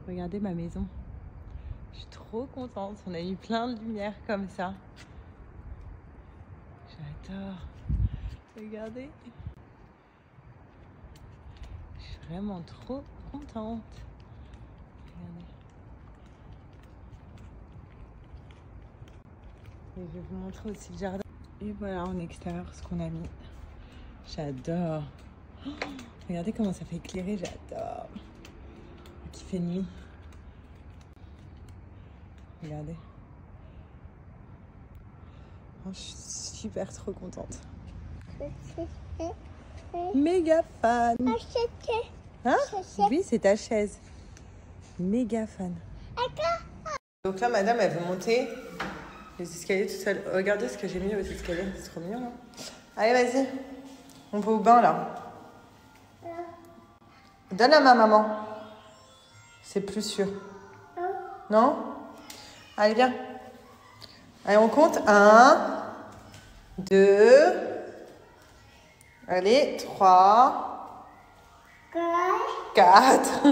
Regardez ma maison. Je suis trop contente. On a mis plein de lumière comme ça. J'adore. Regardez. Je suis vraiment trop contente. Regardez. Et je vais vous montrer aussi le jardin. Et voilà en extérieur ce qu'on a mis. J'adore. Oh, regardez comment ça fait éclairer. J'adore. Qui fait nuit. Regardez. Oh, je suis super trop contente. Méga fan. Hein? Oui, c'est ta chaise. Méga fan. Donc là, madame, elle veut monter les escaliers toute seule. Regardez ce que j'ai mis aux escaliers. C'est trop mignon, non? Allez, vas-y. On va au bain, là. Donne à ma maman. C'est plus sûr. Non? Allez, viens. Allez, on compte. 1, 2. Allez, 3. 4.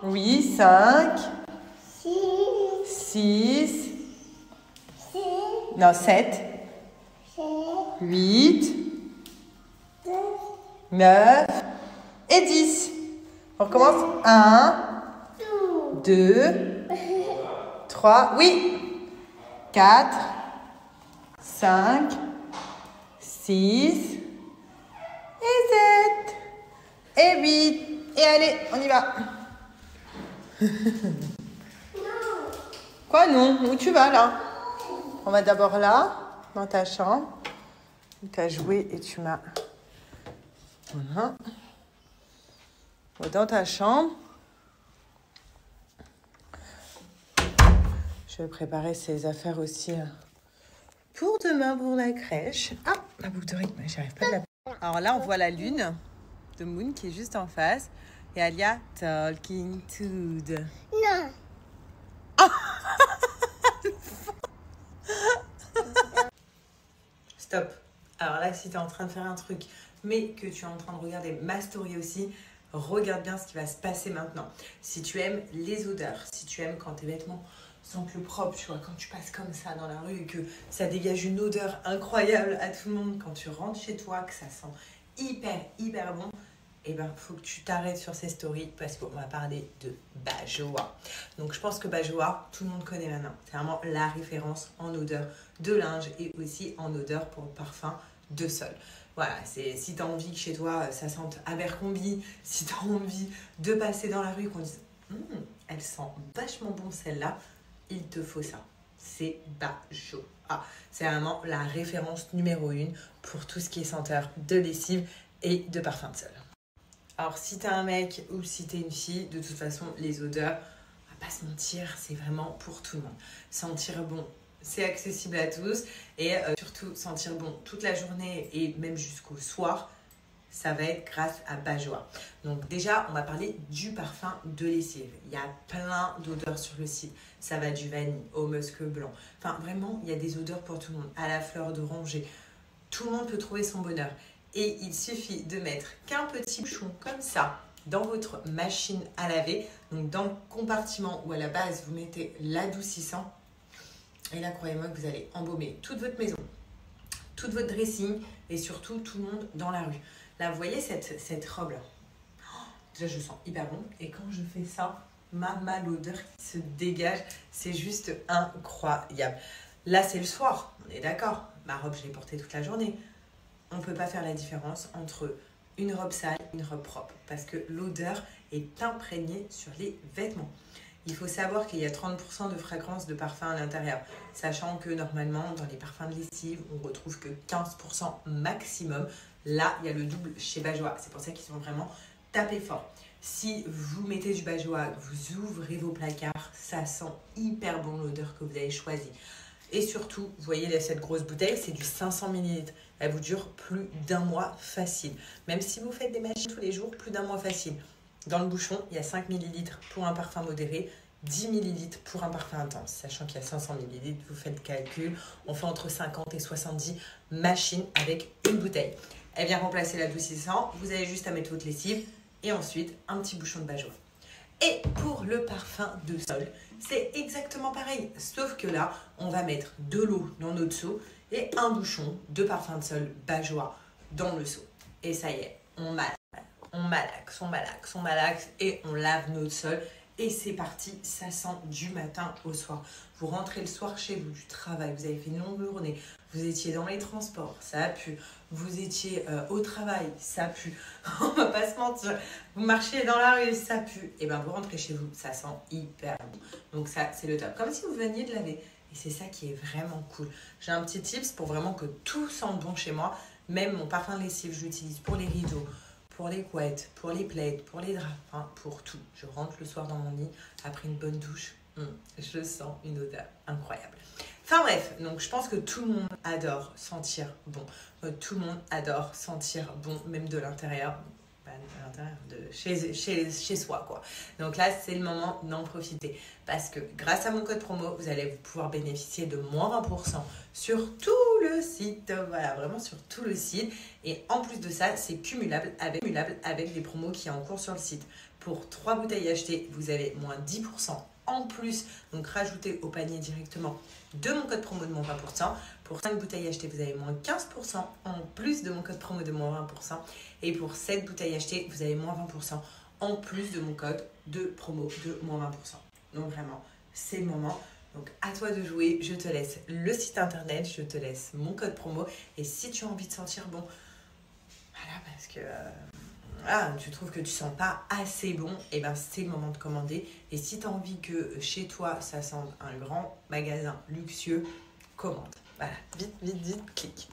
Oui, 5. 6. Non, 7. 8. 9. Et 10. On recommence. 1. 2. 3. Oui. 4. 5. 6. Et 7. Et 8. Et allez, on y va. Quoi, non? Où tu vas, là? On va d'abord là, dans ta chambre. Tu as joué et tu m'as... Voilà. Dans ta chambre. Je vais préparer ces affaires aussi pour demain, pour la crèche. Ah, la boucle de rythme, j'arrive pas à la... Alors là, on voit la lune de Moon qui est juste en face. Et Alia, talking to the... Non. Stop. Alors là, si tu es en train de faire un truc, mais que tu es en train de regarder ma story aussi, regarde bien ce qui va se passer maintenant. Si tu aimes les odeurs, si tu aimes quand tes vêtements sentent le propre, tu vois, quand tu passes comme ça dans la rue et que ça dégage une odeur incroyable à tout le monde, quand tu rentres chez toi, que ça sent hyper bon, eh ben, faut que tu t'arrêtes sur ces stories parce qu'on va parler de Bajoa. Donc, je pense que Bajoa, tout le monde connaît maintenant. C'est vraiment la référence en odeur de linge et aussi en odeur pour le parfum de sol. Voilà, c'est si tu as envie que chez toi, ça sente Abercrombie, si tu as envie de passer dans la rue et qu'on dise elle sent vachement bon celle-là, il te faut ça. C'est Bajoa. C'est vraiment la référence numéro 1 pour tout ce qui est senteur de lessive et de parfum de sol. Alors, si t'es un mec ou si t'es une fille, de toute façon, les odeurs, on va pas se mentir, c'est vraiment pour tout le monde. Sentir bon, c'est accessible à tous. Et surtout, sentir bon toute la journée et même jusqu'au soir, ça va être grâce à Bajoa. Donc déjà, on va parler du parfum de lessive. Il y a plein d'odeurs sur le site. Ça va du vanille au musc blanc. Enfin, vraiment, il y a des odeurs pour tout le monde. À la fleur d'oranger. Tout le monde peut trouver son bonheur. Et il suffit de mettre qu'un petit bouchon comme ça dans votre machine à laver. Donc dans le compartiment où à la base vous mettez l'adoucissant. Et là, croyez-moi que vous allez embaumer toute votre maison, toute votre dressing et surtout tout le monde dans la rue. Là, vous voyez cette robe-là. Déjà, je sens hyper bon. Et quand je fais ça, l'odeur qui se dégage, c'est juste incroyable. Là, c'est le soir, on est d'accord. Ma robe, je l'ai portée toute la journée. On ne peut pas faire la différence entre une robe sale et une robe propre parce que l'odeur est imprégnée sur les vêtements. Il faut savoir qu'il y a 30% de fragrance de parfum à l'intérieur, sachant que normalement, dans les parfums de lessive, on ne retrouve que 15% maximum. Là, il y a le double chez Bajoa. C'est pour ça qu'ils sont vraiment tapés fort. Si vous mettez du Bajoa, vous ouvrez vos placards, ça sent hyper bon l'odeur que vous avez choisie. Et surtout, vous voyez cette grosse bouteille, c'est du 500 ml. Elle vous dure plus d'un mois facile. Même si vous faites des machines tous les jours, plus d'un mois facile. Dans le bouchon, il y a 5 ml pour un parfum modéré, 10 ml pour un parfum intense. Sachant qu'il y a 500 ml, vous faites le calcul, on fait entre 50 et 70 machines avec une bouteille. Elle vient remplacer l'adoucissant, vous avez juste à mettre votre lessive et ensuite un petit bouchon de Bajoa. Et pour le parfum de sol, c'est exactement pareil. Sauf que là, on va mettre de l'eau dans notre seau et un bouchon de parfum de sol Bajoa dans le seau. Et ça y est, on malaxe et on lave notre sol. Et c'est parti, ça sent du matin au soir. Vous rentrez le soir chez vous du travail, vous avez fait une longue journée, vous étiez dans les transports, ça a pu. Vous étiez au travail, ça pue. On va pas se mentir. Vous marchez dans la rue, ça pue. Et bien vous rentrez chez vous, ça sent hyper bon. Donc ça, c'est le top. Comme si vous veniez de laver. Et c'est ça qui est vraiment cool. J'ai un petit tips pour vraiment que tout sente bon chez moi. Même mon parfum de lessive, je l'utilise pour les rideaux, pour les couettes, pour les plaids, pour les draps, hein, pour tout. Je rentre le soir dans mon lit, après une bonne douche, je sens une odeur incroyable. Enfin bref, donc je pense que tout le monde adore sentir bon. Tout le monde adore sentir bon, même de l'intérieur. Pas de l'intérieur, de chez soi, quoi. Donc là, c'est le moment d'en profiter. Parce que grâce à mon code promo, vous allez pouvoir bénéficier de moins 20% sur tout le site. Voilà, vraiment sur tout le site. Et en plus de ça, c'est cumulable avec des promos qui sont en cours sur le site. Pour 3 bouteilles achetées, vous avez moins 10% en plus. Donc rajoutez au panier directement de mon code promo de moins 20%. Pour 5 bouteilles achetées, vous avez moins 15% en plus de mon code promo de moins 20%. Et pour 7 bouteilles achetées, vous avez moins 20% en plus de mon code de promo de moins 20%. Donc vraiment, c'est le moment. Donc à toi de jouer, je te laisse le site internet, je te laisse mon code promo. Et si tu as envie de sentir bon, voilà, parce que tu trouves que tu sens pas assez bon, et ben c'est le moment de commander. Et si tu as envie que chez toi, ça sente un grand magasin luxueux, commande. Voilà, vite, clique.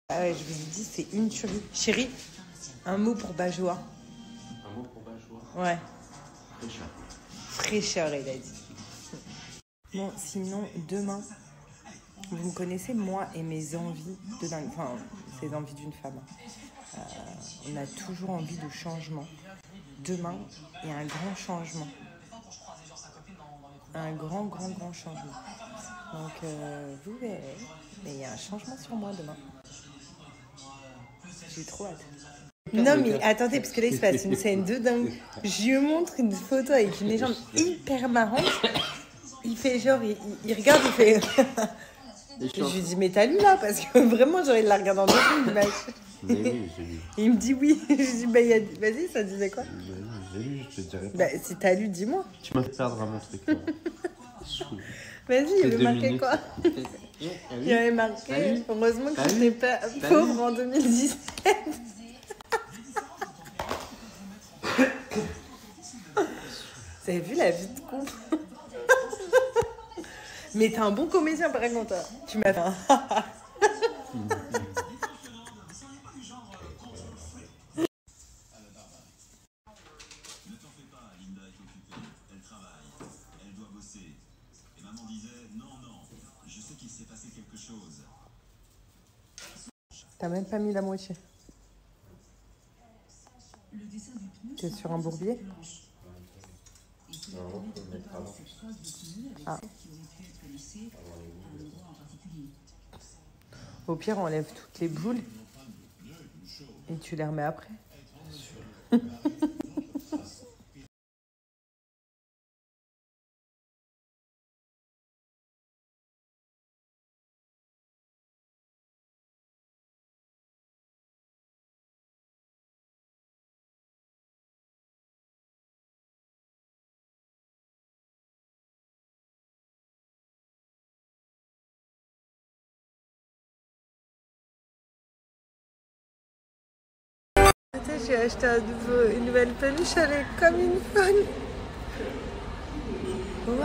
Ah ouais, je vous ai dit, c'est une tuerie. Chérie, un mot pour Bajoa. Un mot pour Bajoa? Ouais. Fraîcheur. Fraîcheur, il a dit. Bon, sinon, demain, vous me connaissez, moi et mes envies de dingue. Enfin, ces envies d'une femme. On a toujours envie de changement. Demain, il y a un grand changement. Un grand changement. Donc, vous verrez. Mais il y a un changement sur moi demain. J'ai trop hâte. Non mais attendez, parce que là il se passe une scène de dingue. Je lui montre une photo avec une légende hyper marrante. Il fait genre, il regarde, il fait... Je lui dis, mais t'as lu là? Parce que vraiment j'ai envie de la regarder en dessous l'image. Mais oui, j'ai lu. Il me dit oui. Je lui dis, bah vas-y, ça disait quoi? J'ai lu, je te dirais pas. Bah si t'as lu, dis-moi. Tu m'as fait perdre à mon truc là. Vas-y, il avait marqué quoi? Il avait marqué, heureusement que j'étais pas pauvre en 2017. Vous avez vu la vie de couple? Mais t'es un bon comédien par contre, toi. Tu m'as fait un... T'as même pas mis la moitié. T'es sur un bourbier? Ah. Au pire, on enlève toutes les boules et tu les remets après. J'ai acheté une nouvelle peluche, elle est comme une folle. Waouh!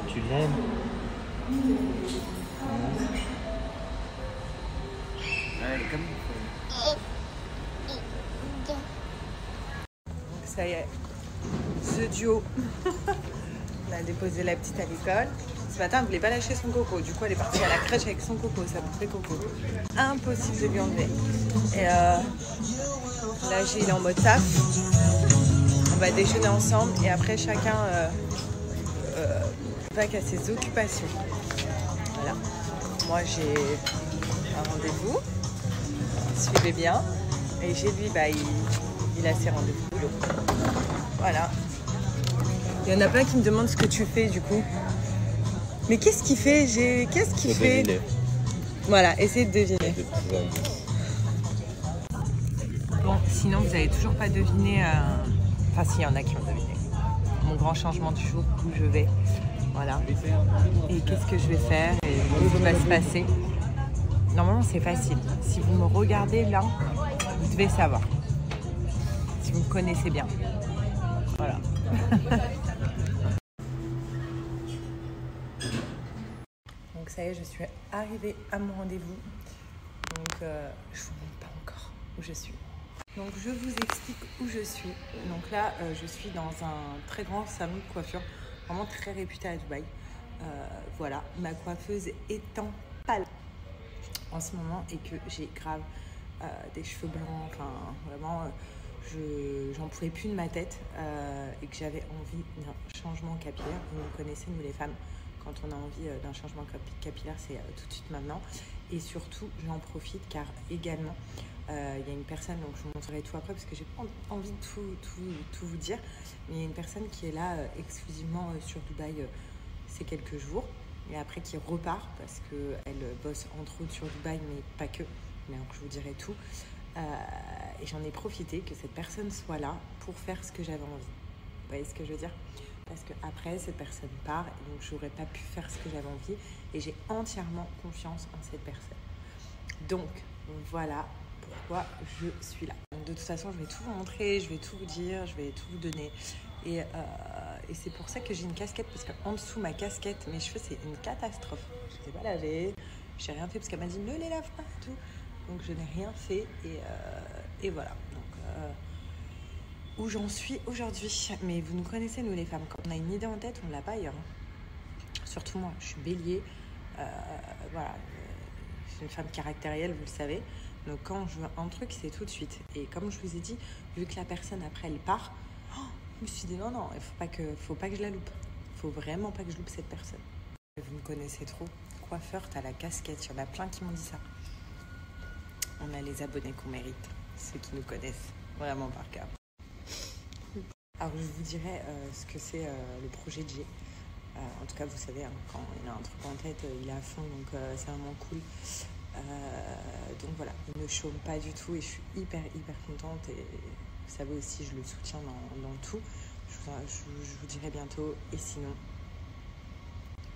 Tu l'aimes? Elle est comme une folle. Ça y est, ce duo. On a déposé la petite à l'école. Ce matin, elle ne voulait pas lâcher son coco. Du coup, elle est partie à la crèche avec son coco. Ça bouffait coco. Impossible de lui enlever. Et là, il est en mode taf. On va déjeuner ensemble. Et après, chacun va qu'à ses occupations. Voilà. moi j'ai un rendez-vous, suivez bien. Et j'ai lui, il a ses rendez-vous boulot. Voilà. Il y en a plein qui me demandent ce que tu fais du coup. Mais qu'est-ce qu'il fait? Qu'est-ce qu'il fait? Deviner. Voilà, essayez de deviner. Bon, sinon vous n'avez toujours pas deviné. Enfin, si, il y en a qui ont deviné. Mon grand changement du jour, où je vais. Voilà. Et qu'est-ce que je vais faire et qu'est-ce qui va se passer. Normalement, c'est facile. Si vous me regardez là, vous devez savoir. Si vous me connaissez bien. Voilà. Donc ça y est, je suis arrivée à mon rendez-vous. Donc je ne vous montre pas encore où je suis. Donc je vous explique où je suis. Donc là, je suis dans un très grand salon de coiffure, vraiment très réputé à Dubaï. Voilà, ma coiffeuse étant pâle en ce moment et que j'ai grave des cheveux blancs, enfin vraiment j'en pouvais plus de ma tête et que j'avais envie d'un changement capillaire. Vous nous connaissez, nous les femmes, quand on a envie d'un changement capillaire, c'est tout de suite maintenant. Et surtout, j'en profite car également, il y a une personne, donc je vous montrerai tout après parce que j'ai pas envie de tout vous dire, mais il y a une personne qui est là exclusivement sur Dubaï ces quelques jours et après qui repart parce qu'elle bosse entre autres sur Dubaï, mais pas que, mais alors je vous dirai tout. Et j'en ai profité que cette personne soit là pour faire ce que j'avais envie. Vous voyez ce que je veux dire? Parce qu'après, cette personne part et donc j'aurais pas pu faire ce que j'avais envie et j'ai entièrement confiance en cette personne. Donc, voilà pourquoi je suis là. Donc, de toute façon, je vais tout vous montrer, je vais tout vous dire, je vais tout vous donner. Et c'est pour ça que j'ai une casquette, parce qu'en dessous, ma casquette, mes cheveux, c'est une catastrophe. Je ne les ai pas lavés, j'ai rien fait parce qu'elle m'a dit ne les lave pas et tout. Donc, je n'ai rien fait et voilà. Donc, où j'en suis aujourd'hui. Mais vous nous connaissez, nous les femmes, quand on a une idée en tête, on ne l'a pas ailleurs. Surtout moi, je suis bélier. Voilà, je suis une femme caractérielle, vous le savez. Donc quand je veux un truc, c'est tout de suite. Et comme je vous ai dit, vu que la personne après elle part, je me suis dit non, il faut pas que je la loupe. Il faut vraiment pas que je loupe cette personne. Vous me connaissez trop. Coiffeur, t'as la casquette. Il y en a plein qui m'ont dit ça. On a les abonnés qu'on mérite. Ceux qui nous connaissent vraiment par cœur. Alors je vous dirai ce que c'est le projet de G. En tout cas, vous savez, hein, quand il a un truc en tête, il est à fond, donc c'est vraiment cool. Donc voilà, il ne chôme pas du tout et je suis hyper contente. Et vous savez aussi, je le soutiens dans tout. Je vous dirai bientôt. Et sinon,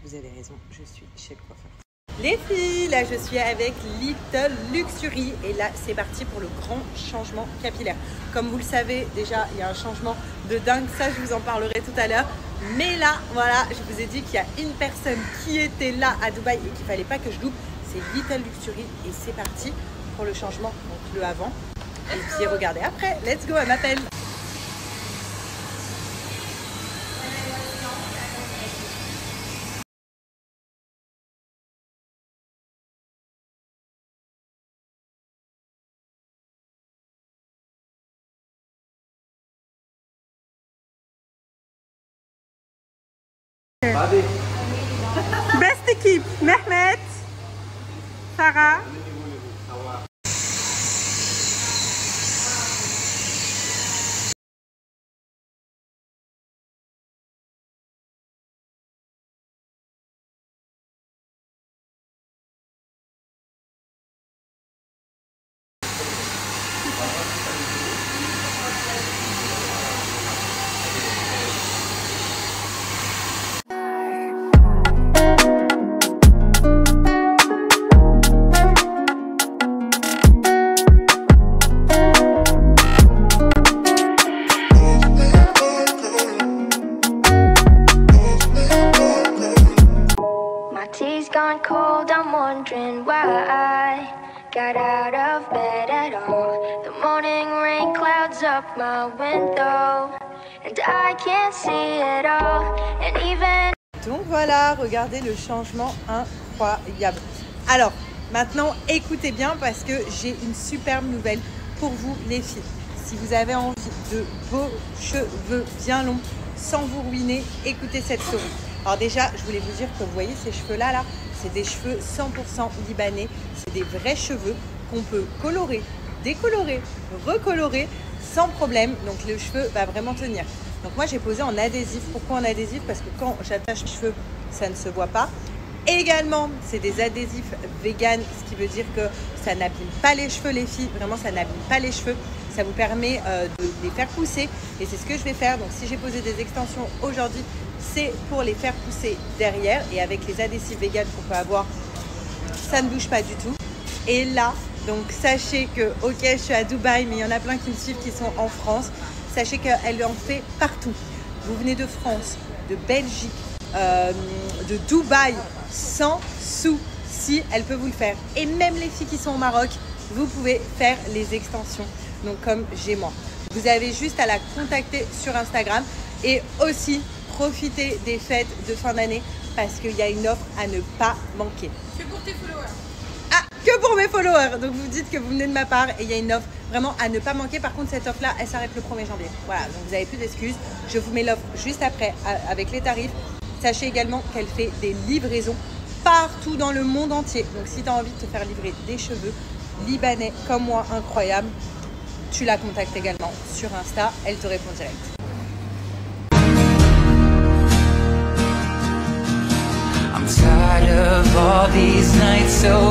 vous avez raison, je suis chez le coiffeur. Les filles, là je suis avec Little Luxury et là c'est parti pour le grand changement capillaire. Comme vous le savez, déjà il y a un changement de dingue, ça je vous en parlerai tout à l'heure. Mais là, voilà, je vous ai dit qu'il y a une personne qui était là à Dubaï et qu'il ne fallait pas que je loupe, c'est Little Luxury et c'est parti pour le changement, donc le avant. Et puis regardez après, let's go, elle m'appelle. Best équipe, Mehmet, Sarah. Gone cold, I'm wondering why I got out of bed at all. The morning rain clouds up my window and I can't see it all. And even Donc voilà, regardez le changement incroyable. Alors, maintenant, écoutez bien parce que j'ai une superbe nouvelle pour vous les filles. Si vous avez envie de beaux cheveux bien longs sans vous ruiner, écoutez cette story. Alors déjà, je voulais vous dire que vous voyez ces cheveux-là, c'est des cheveux 100% libanais. C'est des vrais cheveux qu'on peut colorer, décolorer, recolorer sans problème. Donc le cheveu va vraiment tenir. Donc moi j'ai posé en adhésif. Pourquoi en adhésif? Parce que quand j'attache les cheveux, ça ne se voit pas. Également, c'est des adhésifs vegan, ce qui veut dire que ça n'abîme pas les cheveux, les filles. Vraiment, ça n'abîme pas les cheveux. Ça vous permet de les faire pousser. Et c'est ce que je vais faire. Donc, si j'ai posé des extensions aujourd'hui, c'est pour les faire pousser derrière. Et avec les adhésifs vegan qu'on peut avoir, ça ne bouge pas du tout. Et là, donc sachez que, ok, je suis à Dubaï, mais il y en a plein qui me suivent qui sont en France. Sachez qu'elle en fait partout. Vous venez de France, de Belgique, de Dubaï, sans souci, elle peut vous le faire. Et même les filles qui sont au Maroc, vous pouvez faire les extensions. Donc comme j'ai moi. Vous avez juste à la contacter sur Instagram et aussi profiter des fêtes de fin d'année parce qu'il y a une offre à ne pas manquer. Que pour tes followers. Ah, que pour mes followers. Donc vous dites que vous venez de ma part et il y a une offre vraiment à ne pas manquer. Par contre, cette offre-là, elle s'arrête le 1er janvier. Voilà, donc vous n'avez plus d'excuses. Je vous mets l'offre juste après avec les tarifs. Sachez également qu'elle fait des livraisons partout dans le monde entier. Donc si tu as envie de te faire livrer des cheveux libanais comme moi, incroyable, tu la contactes également sur Insta, elle te répond direct. I'm tired of all these nights so